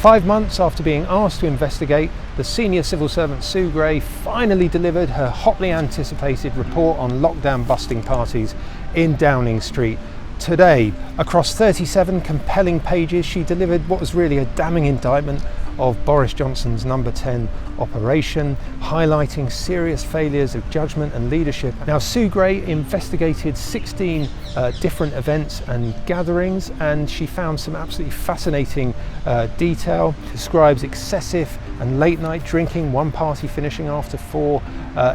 5 months after being asked to investigate, the senior civil servant Sue Gray finally delivered her hotly anticipated report on lockdown busting parties in Downing Street. Today, across 37 compelling pages, she delivered what was really a damning indictment of Boris Johnson's number 10 operation, highlighting serious failures of judgment and leadership. Now, Sue Gray investigated 16 different events and gatherings, and she found some absolutely fascinating detail. Describes excessive and late night drinking, one party finishing after 4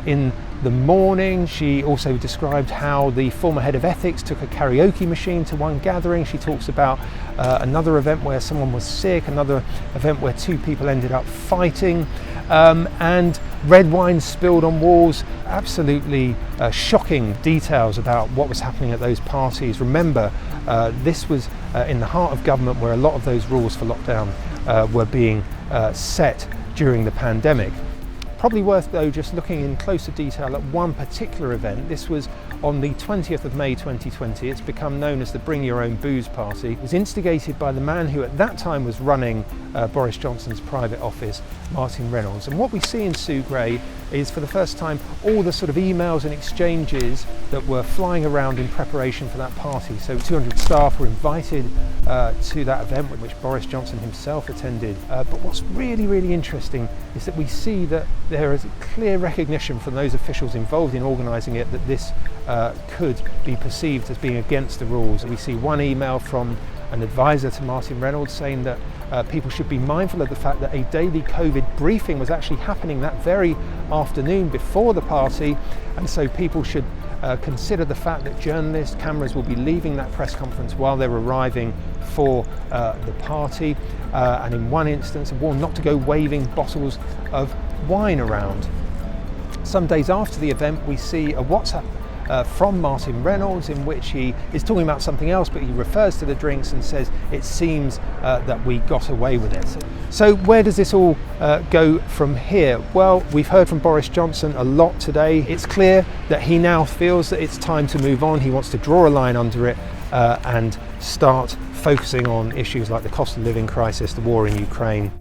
in the morning. She also described how the former head of ethics took a karaoke machine to one gathering. She talks about another event where someone was sick, another event where 2 people ended up fighting, and red wine spilled on walls. Absolutely shocking details about what was happening at those parties. Remember, this was in the heart of government where a lot of those rules for lockdown were being set during the pandemic. Probably worth though just looking in closer detail at one particular event. This was on the 20th of May 2020. It's become known as the Bring Your Own Booze Party. It was instigated by the man who at that time was running Boris Johnson's private office, Martin Reynolds. And what we see in Sue Gray is, for the first time, all the sort of emails and exchanges that were flying around in preparation for that party. So 200 staff were invited to that event, which Boris Johnson himself attended. But what's really, really interesting is that we see that there is clear recognition from those officials involved in organising it that this could be perceived as being against the rules. We see one email from an advisor to Martin Reynolds saying that people should be mindful of the fact that a daily COVID briefing was actually happening that very afternoon before the party, and so people should consider the fact that journalists, cameras will be leaving that press conference while they're arriving for the party, and in one instance a warning not to go waving bottles of wine around. Some days after the event, we see a WhatsApp from Martin Reynolds in which he is talking about something else, but he refers to the drinks and says it seems that we got away with it. So where does this all go from here? Well, we've heard from Boris Johnson a lot today. It's clear that he now feels that it's time to move on. He wants to draw a line under it and start focusing on issues like the cost of living crisis, the war in Ukraine.